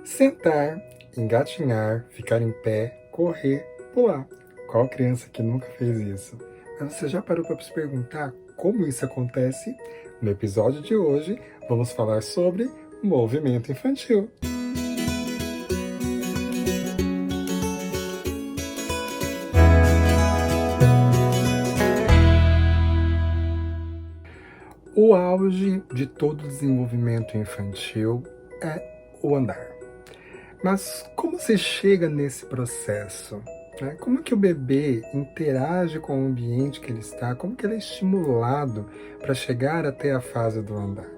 Sentar, engatinhar, ficar em pé, correr, pular. Qual criança que nunca fez isso? Mas você já parou para se perguntar como isso acontece? No episódio de hoje, vamos falar sobre movimento infantil. O auge de todo desenvolvimento infantil é o andar. Mas como se chega nesse processo? Né? Como que o bebê interage com o ambiente que ele está? Como que ele é estimulado para chegar até a fase do andar?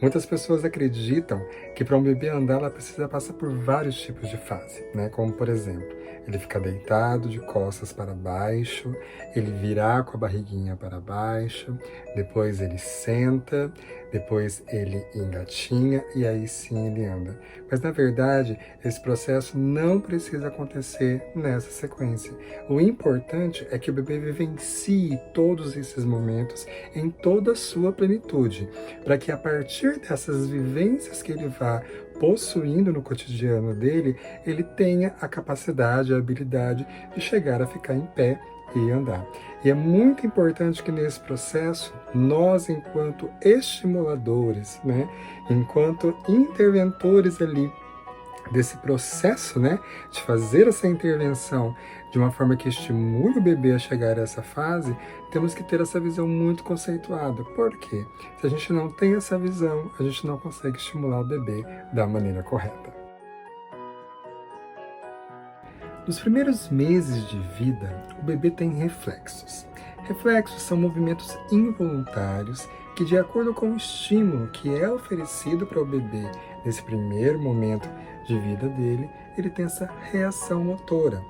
Muitas pessoas acreditam que para um bebê andar ela precisa passar por vários tipos de fase, né? Como por exemplo, ele ficar deitado de costas para baixo, ele virar com a barriguinha para baixo, depois ele senta, depois ele engatinha e aí sim ele anda. Mas na verdade, esse processo não precisa acontecer nessa sequência. O importante é que o bebê vivencie todos esses momentos em toda a sua plenitude, para que a partir dessas vivências que ele vá possuindo no cotidiano dele, ele tenha a capacidade, a habilidade de chegar a ficar em pé e andar. E é muito importante que nesse processo, nós enquanto estimuladores, né, enquanto interventores ali desse processo, né, de fazer essa intervenção de uma forma que estimule o bebê a chegar a essa fase, temos que ter essa visão muito conceituada. Por quê? Se a gente não tem essa visão, a gente não consegue estimular o bebê da maneira correta. Nos primeiros meses de vida, o bebê tem reflexos. Reflexos são movimentos involuntários que, de acordo com o estímulo que é oferecido para o bebê nesse primeiro momento de vida dele, ele tem essa reação motora.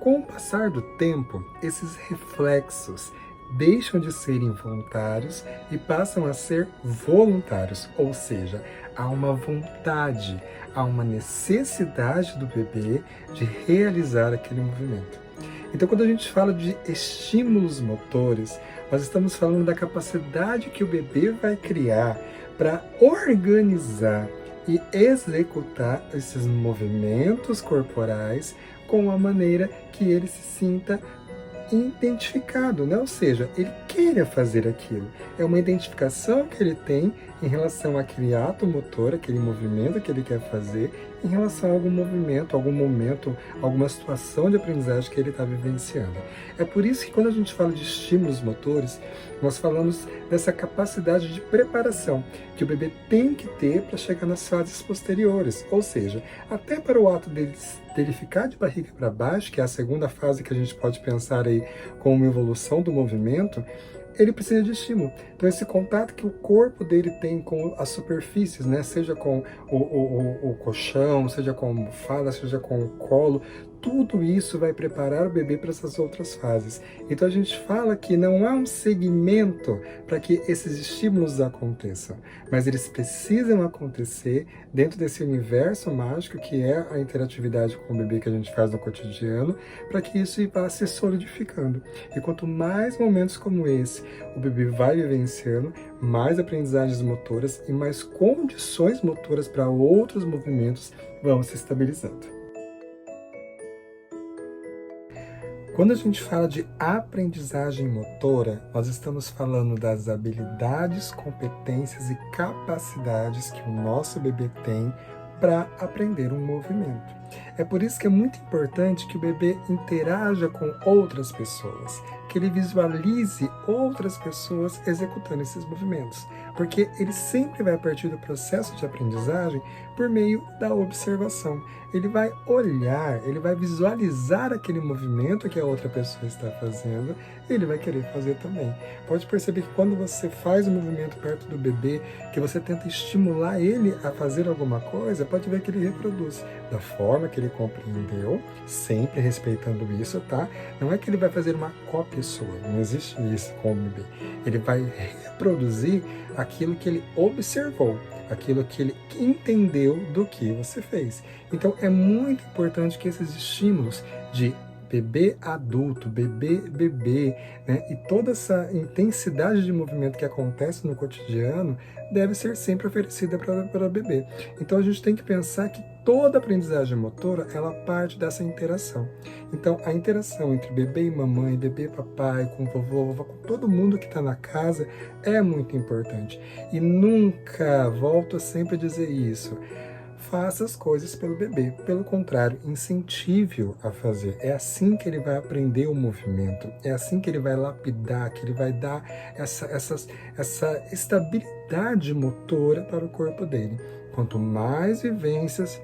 Com o passar do tempo, esses reflexos deixam de ser involuntários e passam a ser voluntários, ou seja, há uma vontade, há uma necessidade do bebê de realizar aquele movimento. Então, quando a gente fala de estímulos motores, nós estamos falando da capacidade que o bebê vai criar para organizar e executar esses movimentos corporais com a maneira que ele se sinta identificado, né? Ou seja, ele queira fazer aquilo. É uma identificação que ele tem em relação àquele ato motor, aquele movimento que ele quer fazer, em relação a algum movimento, algum momento, alguma situação de aprendizagem que ele está vivenciando. É por isso que quando a gente fala de estímulos motores, nós falamos dessa capacidade de preparação que o bebê tem que ter para chegar nas fases posteriores, ou seja, até para o ato dele ficar de barriga para baixo, que é a segunda fase que a gente pode pensar aí como uma evolução do movimento, ele precisa de estímulo. Então, esse contato que o corpo dele tem com as superfícies, né? Seja com o colchão, seja com a almofada, seja com o colo, tudo isso vai preparar o bebê para essas outras fases. Então, a gente fala que não há um segmento para que esses estímulos aconteçam, mas eles precisam acontecer dentro desse universo mágico que é a interatividade com o bebê que a gente faz no cotidiano, para que isso vá se solidificando. E quanto mais momentos como esse o bebê vai vivenciando, mais aprendizagens motoras e mais condições motoras para outros movimentos vão se estabilizando. Quando a gente fala de aprendizagem motora, nós estamos falando das habilidades, competências e capacidades que o nosso bebê tem para aprender um movimento. É por isso que é muito importante que o bebê interaja com outras pessoas, que ele visualize outras pessoas executando esses movimentos, porque ele sempre vai partir do processo de aprendizagem por meio da observação. Ele vai olhar, ele vai visualizar aquele movimento que a outra pessoa está fazendo e ele vai querer fazer também. Pode perceber que quando você faz um movimento perto do bebê, que você tenta estimular ele a fazer alguma coisa, pode ver que ele reproduz da forma que ele compreendeu, sempre respeitando isso, tá? Não é que ele vai fazer uma cópia sua, não existe isso com o bebê. Ele vai reproduzir aquilo que ele observou, aquilo que ele entendeu do que você fez. Então é muito importante que esses estímulos de bebê adulto, bebê, né? E toda essa intensidade de movimento que acontece no cotidiano deve ser sempre oferecida para bebê. Então a gente tem que pensar que toda aprendizagem motora, ela parte dessa interação. Então a interação entre bebê e mamãe, bebê e papai, com vovô, vovó, com todo mundo que está na casa é muito importante. E nunca, volto sempre a dizer isso, faça as coisas pelo bebê. Pelo contrário, incentive-o a fazer. É assim que ele vai aprender o movimento. É assim que ele vai lapidar, que ele vai dar essa estabilidade motora para o corpo dele. Quanto mais vivências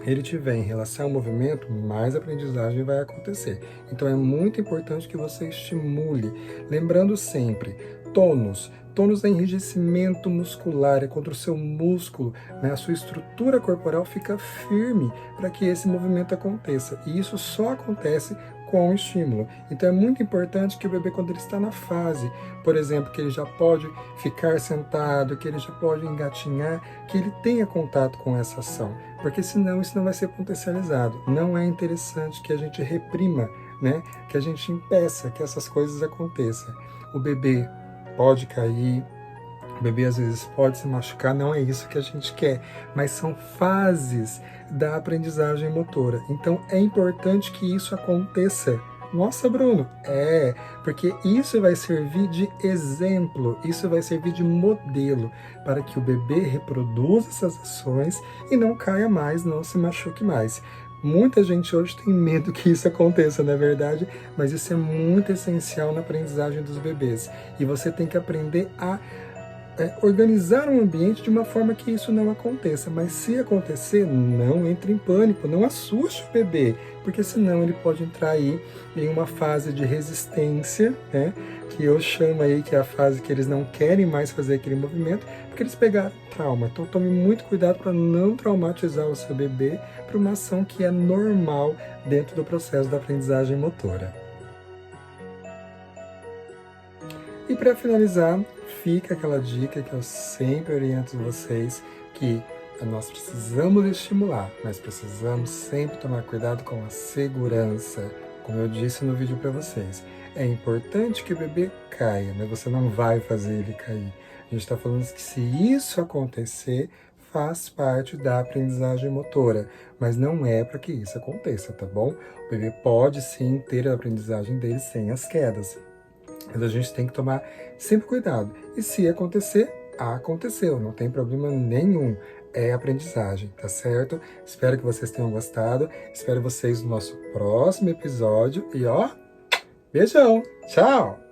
ele tiver em relação ao movimento, mais aprendizagem vai acontecer. Então é muito importante que você estimule, lembrando sempre, tônus. Tônus é enrijecimento muscular, é contra o seu músculo, né? A sua estrutura corporal fica firme para que esse movimento aconteça. E isso só acontece com o estímulo. Então é muito importante que o bebê, quando ele está na fase, por exemplo, que ele já pode ficar sentado, que ele já pode engatinhar, que ele tenha contato com essa ação, porque senão isso não vai ser potencializado. Não é interessante que a gente reprima, né? Que a gente impeça que essas coisas aconteçam. O bebê pode cair, o bebê às vezes pode se machucar, não é isso que a gente quer, mas são fases da aprendizagem motora. Então é importante que isso aconteça. Nossa, Bruno, porque isso vai servir de exemplo, isso vai servir de modelo para que o bebê reproduza essas ações e não caia mais, não se machuque mais. Muita gente hoje tem medo que isso aconteça, não é verdade? Mas isso é muito essencial na aprendizagem dos bebês. E você tem que aprender a organizar um ambiente de uma forma que isso não aconteça. Mas se acontecer, não entre em pânico, não assuste o bebê, porque senão ele pode entrar aí em uma fase de resistência, né? Que eu chamo aí que é a fase que eles não querem mais fazer aquele movimento, porque eles pegaram trauma. Então tome muito cuidado para não traumatizar o seu bebê para uma ação que é normal dentro do processo da aprendizagem motora. E para finalizar, fica aquela dica que eu sempre oriento vocês, que nós precisamos estimular, mas precisamos sempre tomar cuidado com a segurança. Como eu disse no vídeo para vocês, é importante que o bebê caia, mas você não vai fazer ele cair. A gente está falando que se isso acontecer, faz parte da aprendizagem motora, mas não é para que isso aconteça, tá bom? O bebê pode sim ter a aprendizagem dele sem as quedas, mas a gente tem que tomar sempre cuidado. E se acontecer, aconteceu, não tem problema nenhum. É aprendizagem, tá certo? Espero que vocês tenham gostado. Espero vocês no nosso próximo episódio. E ó, beijão! Tchau!